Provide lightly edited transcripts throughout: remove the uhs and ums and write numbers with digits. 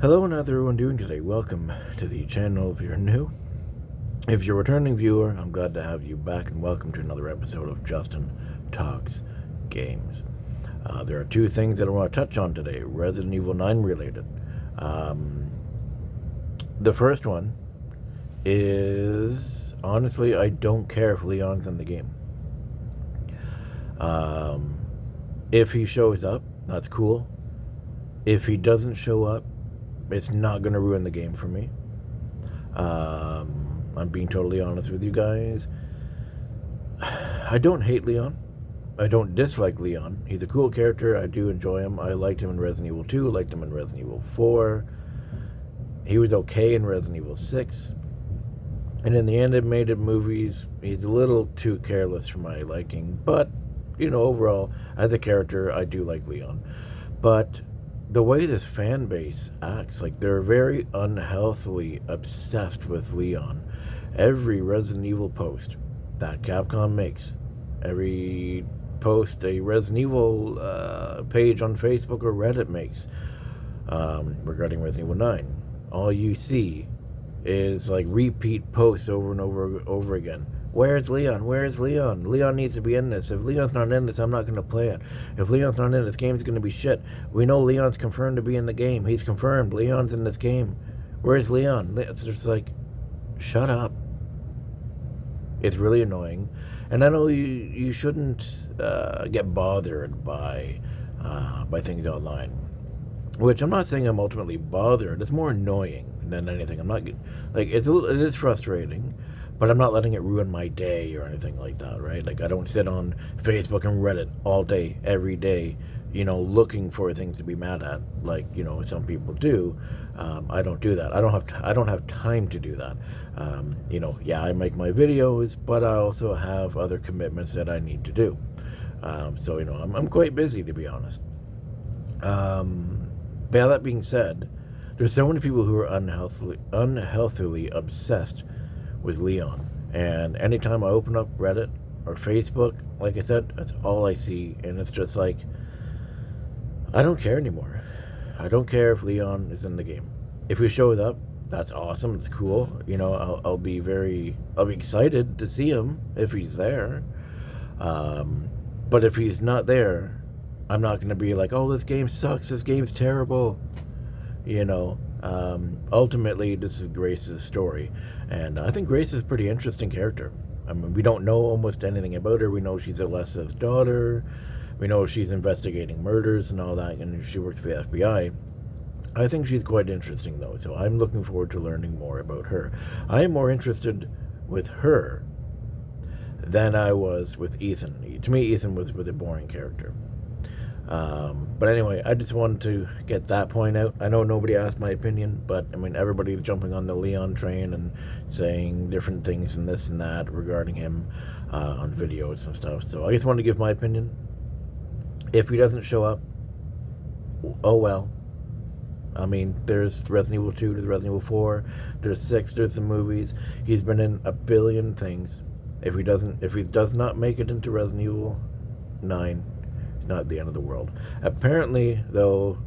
Hello and how's everyone doing today? Welcome to the channel if you're new. If you're a returning viewer, I'm glad to have you back and welcome to another episode of Justin Talks Games. There are two things that I want to touch on today, Resident Evil 9 related. The first one is, honestly, I don't care if Leon's in the game. If he shows up, that's cool. If he doesn't show up, it's not going to ruin the game for me. I'm being totally honest with you guys. I don't hate Leon. I don't dislike Leon. He's a cool character. I do enjoy him. I liked him in Resident Evil 2. I liked him in Resident Evil 4. He was okay in Resident Evil 6. And in the animated movies, he's a little too careless for my liking. But, overall, as a character, I do like Leon. But the way this fan base acts, like they're very unhealthily obsessed with Leon. Every Resident Evil post that Capcom makes, every post a Resident Evil page on Facebook or Reddit makes regarding Resident Evil 9, all you see is like repeat posts over and over again. Where's Leon? Where's Leon? Leon needs to be in this. If Leon's not in this, I'm not going to play it. If Leon's not in this, game's going to be shit. We know Leon's confirmed to be in the game. He's confirmed. Leon's in this game. Where's Leon? It's just like, shut up. It's really annoying. And I know you shouldn't get bothered by things online. Which I'm not saying I'm ultimately bothered. It's more annoying than anything. I'm not, like, it is frustrating. But I'm not letting it ruin my day or anything like that, right? Like, I don't sit on Facebook and Reddit all day, every day, looking for things to be mad at, like, some people do. I don't do that. I don't have time to do that. I make my videos, but I also have other commitments that I need to do. So, I'm quite busy, to be honest. But that being said, there's so many people who are unhealthily obsessed with Leon, and anytime I open up Reddit or Facebook, like I said, that's all I see, and it's just like, I don't care anymore. I don't care if Leon is in the game. If he shows up, that's awesome, it's cool, I'll be excited to see him if he's there, but if he's not there, I'm not going to be like, oh, this game sucks, this game's terrible, ultimately, this is Grace's story, and I think Grace is a pretty interesting character. I mean, we don't know almost anything about her. We know she's Alessa's daughter. We know she's investigating murders and all that, and she works for the FBI. I think she's quite interesting, though, so I'm looking forward to learning more about her. I am more interested with her than I was with Ethan. To me, Ethan was a boring character. But anyway, I just wanted to get that point out. I know nobody asked my opinion, but I mean, everybody's jumping on the Leon train and saying different things and this and that regarding him on videos and stuff. So I just wanted to give my opinion. If he doesn't show up, oh well. I mean, there's Resident Evil 2, there's Resident Evil 4, there's 6, there's the movies. He's been in a billion things. If he does not make it into Resident Evil 9, it's not the end of the world. Apparently, though,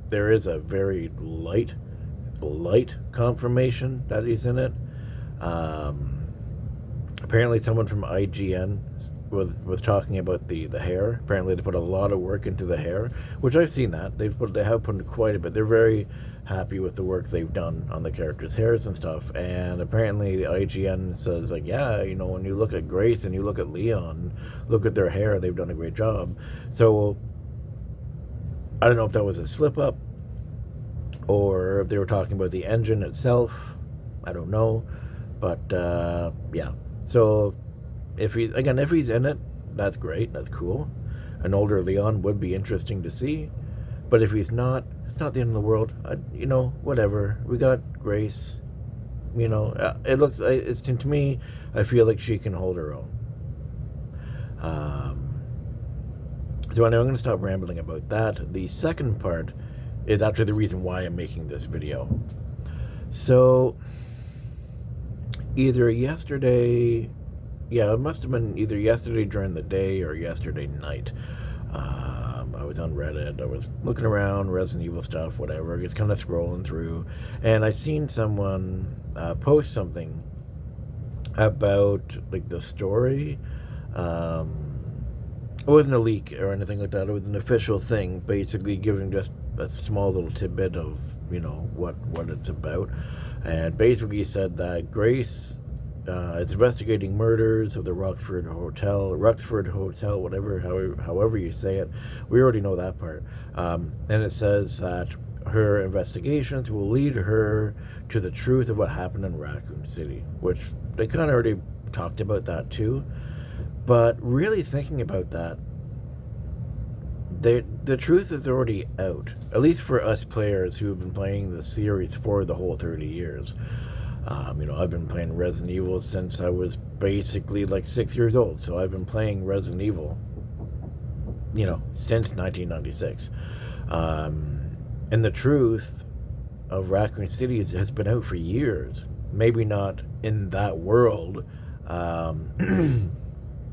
there is a very light confirmation that he's in it. Apparently, someone from IGN was talking about the hair. Apparently, they put a lot of work into the hair, which I've seen that they have put in quite a bit. They're very happy with the work they've done on the characters' hairs and stuff. And apparently, the IGN says, like, yeah, when you look at Grace and you look at Leon, look at their hair, they've done a great job. So I don't know if that was a slip up or if they were talking about the engine itself. I don't know, but yeah. So if he's in it, that's great, that's cool. An older Leon would be interesting to see, but if he's not, it's not the end of the world. Whatever. We got Grace. It's to me, I feel like she can hold her own. So anyway, I'm going to stop rambling about that. The second part is actually the reason why I'm making this video. So either yesterday, it must have been either yesterday during the day or yesterday night. I was on Reddit. I was looking around, Resident Evil stuff, whatever. Just kind of scrolling through, and I seen someone post something about like the story. It wasn't a leak or anything like that. It was an official thing, basically giving just a small little tidbit of what it's about, and basically said that Grace is investigating murders of the Roxford Hotel, whatever, however you say it. We already know that part, and it says that her investigations will lead her to the truth of what happened in Raccoon City, which they kind of already talked about that too. But really thinking about that, the truth is already out, at least for us players who have been playing the series for the whole 30 years. I've been playing Resident Evil since I was basically like 6 years old, so I've been playing Resident Evil, since 1996. And the truth of Raccoon City has been out for years. Maybe not in that world.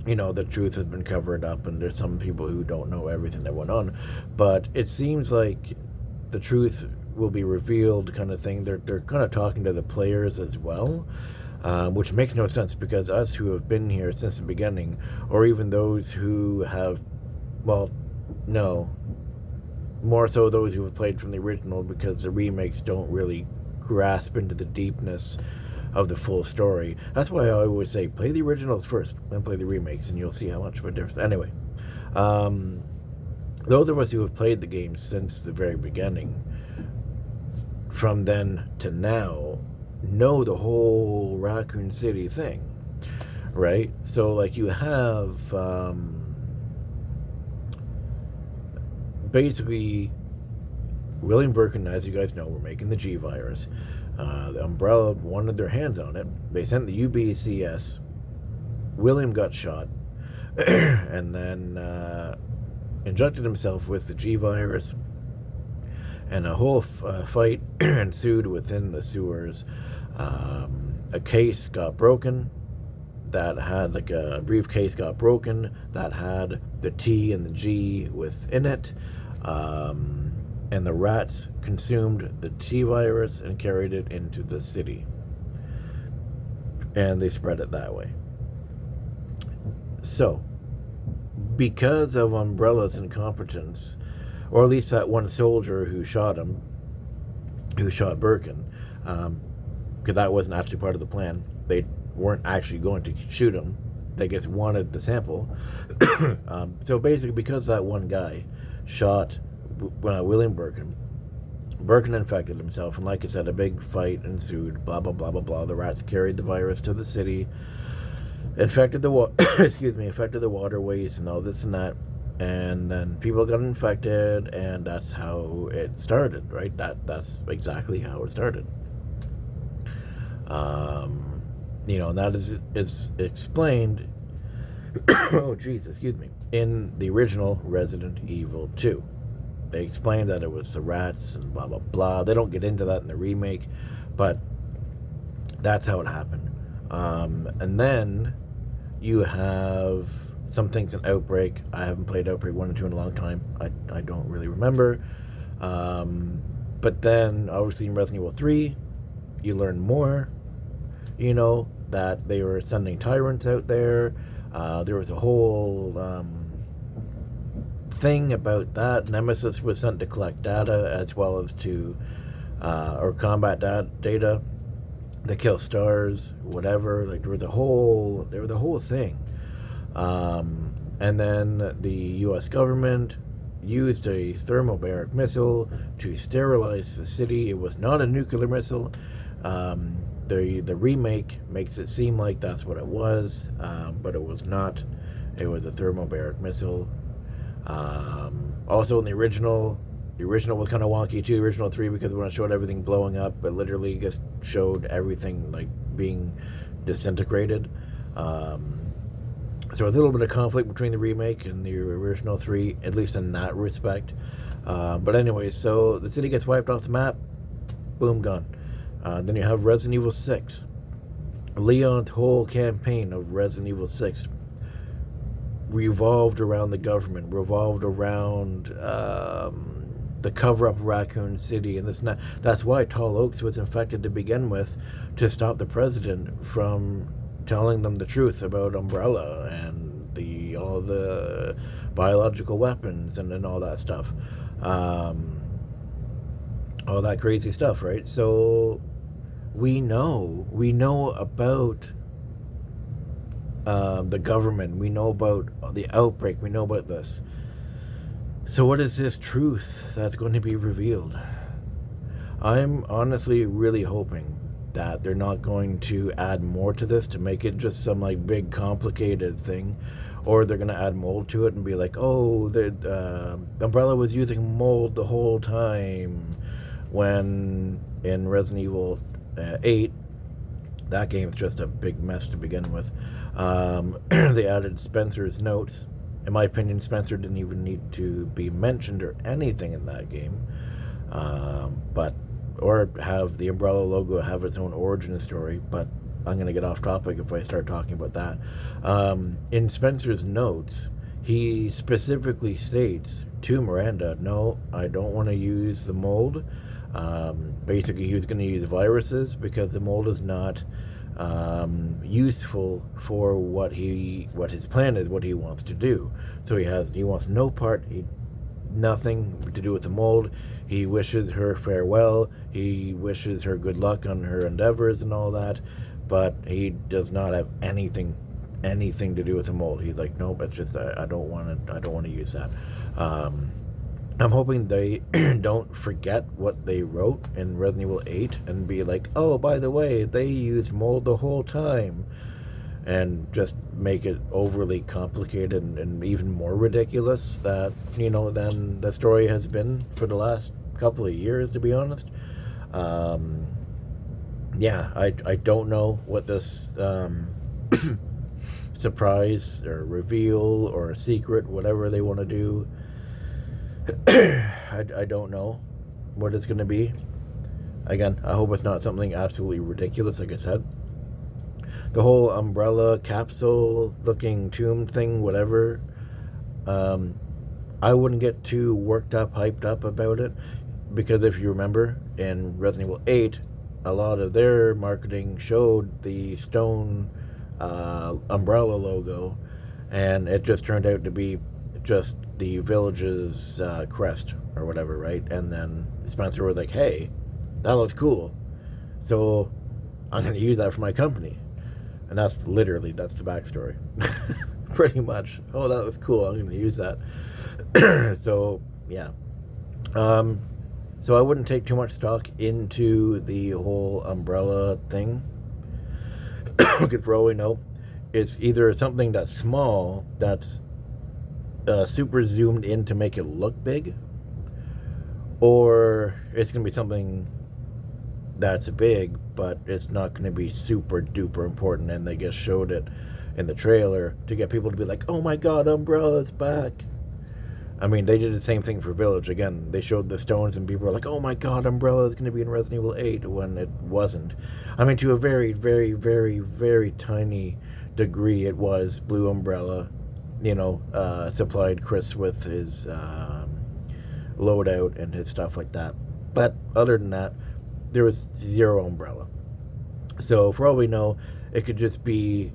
The truth has been covered up, and there's some people who don't know everything that went on. But it seems like the truth will be revealed, kind of thing. They're kind of talking to the players as well, which makes no sense, because us who have been here since the beginning, or even those who have, well, no, more so those who have played from the original, because the remakes don't really grasp into the deepness of the full story. That's why I always say play the originals first, then play the remakes, and you'll see how much of a difference. Anyway, those of us who have played the game since the very beginning, from then to now, know the whole Raccoon City thing, right? So like you have basically William Birkin, as you guys know, were making the G virus. The Umbrella wanted their hands on it. They sent the UBCS. William got shot and then injected himself with the G virus, and a whole fight ensued within the sewers. A case got broken that had, like, a briefcase got broken that had the T and the G within it. And the rats consumed the T virus and carried it into the city. And they spread it that way. So, because of Umbrella's incompetence, or at least that one soldier who shot Birkin, because that wasn't actually part of the plan. They weren't actually going to shoot him. They just wanted the sample. So basically, because that one guy shot William Birkin, Birkin infected himself, and like I said, a big fight ensued, blah, blah, blah, blah, blah. The rats carried the virus to the city, infected the waterways and all this and that, and then people got infected, and that's how it started, right? That's exactly how it started. And that is explained oh, jeez, excuse me, in the original Resident Evil 2. They explained that it was the rats and blah, blah, blah. They don't get into that in the remake, but that's how it happened. And then you have some things in Outbreak. I haven't played Outbreak 1 and 2 in a long time. I don't really remember. But then, obviously, in Resident Evil 3, you learn more. That they were sending tyrants out there. There was a whole thing about that. Nemesis was sent to collect data, as well as to or combat data, to kill stars, whatever. Like, there was a whole thing. And then the U.S. government used a thermobaric missile to sterilize the city. It was not a nuclear missile. The remake makes it seem like that's what it was, but it was not. It was a thermobaric missile. Also, in the original was kind of wonky too. The original 3, because when it showed everything blowing up, but literally just showed everything like being disintegrated. So a little bit of conflict between the remake and the original 3, at least in that respect. But anyway, so the city gets wiped off the map. Boom, gone. Then you have Resident Evil 6. Leon's whole campaign of Resident Evil 6 revolved around the government, revolved around the cover-up of Raccoon City, and this and that. That's why Tall Oaks was infected to begin with, to stop the president from telling them the truth about Umbrella and all the biological weapons and all that stuff, all that crazy stuff, right? So we know about the government, we know about the outbreak, we know about this. So what is this truth that's going to be revealed? I'm honestly really hoping that they're not going to add more to this to make it just some like big complicated thing, or they're going to add mold to it and be like, oh, the Umbrella was using mold the whole time, when in Resident Evil 8, that game's just a big mess to begin with. They added Spencer's notes. In my opinion, Spencer didn't even need to be mentioned or anything in that game. Or have the Umbrella logo have its own origin story, but I'm going to get off topic if I start talking about that. In Spencer's notes, he specifically states to Miranda, no, I don't want to use the mold. Basically, he was going to use viruses because the mold is not useful for what his plan is, what he wants to do. So he wants no part, nothing to do with the mold. He wishes her farewell. He wishes her good luck on her endeavors and all that, but he does not have anything to do with the mold. He's like, nope, it's just I don't want to use that. I'm hoping they don't forget what they wrote in Resident Evil 8 and be like, oh, by the way, they used mold the whole time, and just make it overly complicated and even more ridiculous than the story has been for the last couple of years, to be honest. I don't know what this surprise or reveal or secret, whatever they want to do, I don't know what it's going to be. Again, I hope it's not something absolutely ridiculous, like I said. The whole Umbrella capsule looking tomb thing, whatever, I wouldn't get too worked up, hyped up about it, because if you remember, in Resident Evil 8, a lot of their marketing showed the stone Umbrella logo, and it just turned out to be just the village's crest or whatever, right? And then Spencer was like, hey, that looks cool, so I'm going to use that for my company. And that's the backstory. Pretty much. Oh, that was cool, I'm going to use that. So, yeah. So I wouldn't take too much stock into the whole Umbrella thing. Because for all we know, it's either something that's small, that's super zoomed in to make it look big, or it's going to be something that's big, but it's not going to be super duper important, and they just showed it in the trailer to get people to be like, oh my god, Umbrella's back. I mean, they did the same thing for Village. Again, they showed the stones and people were like, oh my god, Umbrella is going to be in Resident Evil 8, when it wasn't. I mean, to a very, very, very, very tiny degree, it was Blue Umbrella, supplied Chris with his loadout and his stuff like that. But other than that, there was zero Umbrella. So for all we know, it could just be,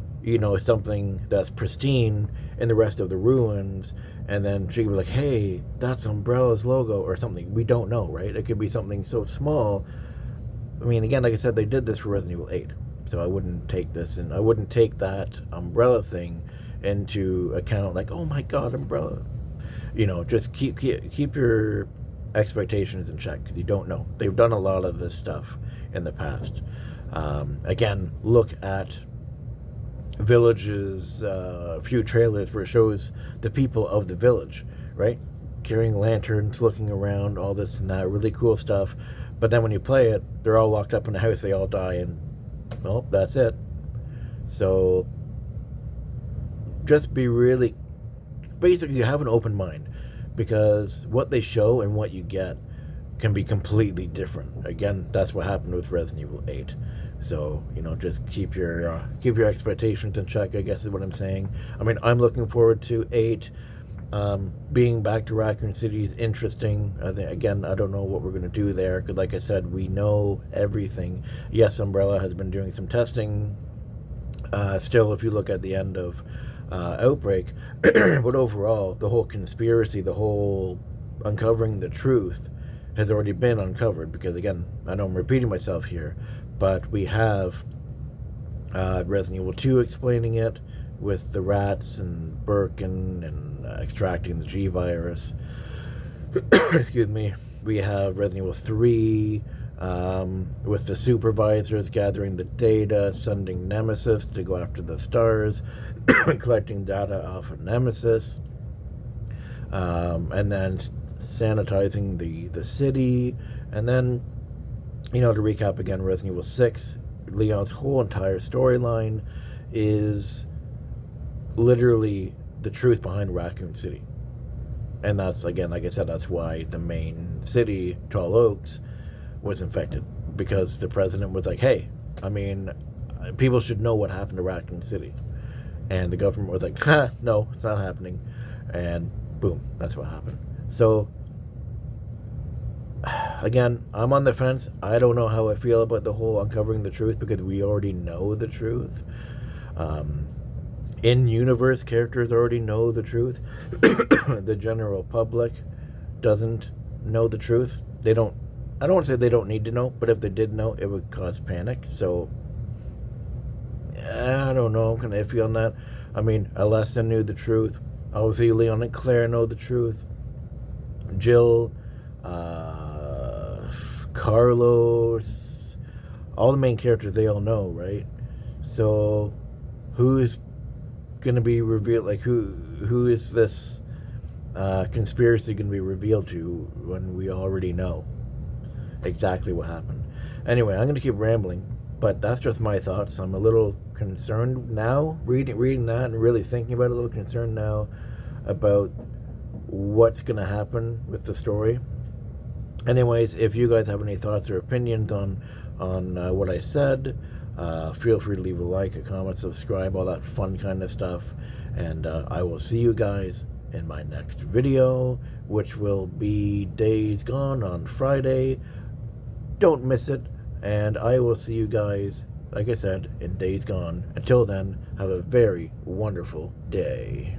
something that's pristine in the rest of the ruins, and then she could be like, hey, that's Umbrella's logo or something. We don't know, right? It could be something so small. I mean, again, like I said, they did this for Resident Evil 8, so I wouldn't take this, and I wouldn't take that Umbrella thing into account, like, oh my god, Umbrella. Just keep your expectations in check, because you don't know. They've done a lot of this stuff in the past. Again, look at Village's few trailers where it shows the people of the village, right? Carrying lanterns, looking around, all this and that, really cool stuff. But then when you play it, they're all locked up in a house, they all die, and, well, that's it. So, just be really, basically have an open mind, because what they show and what you get can be completely different. Again, that's what happened with Resident Evil 8. So, just keep your expectations in check, I guess is what I'm saying. I mean, I'm looking forward to 8. Being back to Raccoon City is interesting. I think, again, I don't know what we're going to do there, because like I said, we know everything. Yes, Umbrella has been doing some testing. Still, if you look at the end of Outbreak, but overall, the whole conspiracy, the whole uncovering the truth has already been uncovered, because again, I know I'm repeating myself here, but we have Resident Evil 2 explaining it with the rats and Birkin and extracting the G virus. Excuse me. We have Resident Evil 3 with the supervisors gathering the data, sending Nemesis to go after the stars, collecting data off of Nemesis, and then sanitizing the city. And then, to recap again, Resident Evil 6, Leon's whole entire storyline is literally the truth behind Raccoon City. And that's, again, like I said, that's why the main city, Tall Oaks, was infected. Because the president was like, hey, I mean, people should know what happened to Raccoon City. And the government was like, no, it's not happening. And boom, that's what happened. So, again, I'm on the fence. I don't know how I feel about the whole uncovering the truth, because we already know the truth. In-universe characters already know the truth. The general public doesn't know the truth. I don't want to say they don't need to know, but if they did know, it would cause panic. So, I don't know. I'm kind of iffy on that. I mean, Alessa knew the truth. Obviously, Leon and Claire know the truth. Jill, Carlos, all the main characters, they all know, right? So, who's going to be revealed? Like, who is this conspiracy going to be revealed to when we already know exactly what happened? Anyway, I'm going to keep rambling, but that's just my thoughts. I'm a little concerned now, reading that and really thinking about it, a little concerned now about what's going to happen with the story. Anyways, if you guys have any thoughts or opinions on what I said, feel free to leave a like, a comment, subscribe, all that fun kind of stuff. And I will see you guys in my next video, which will be Days Gone on Friday. Don't miss it. And I will see you guys, like I said, in Days Gone. Until then, have a very wonderful day.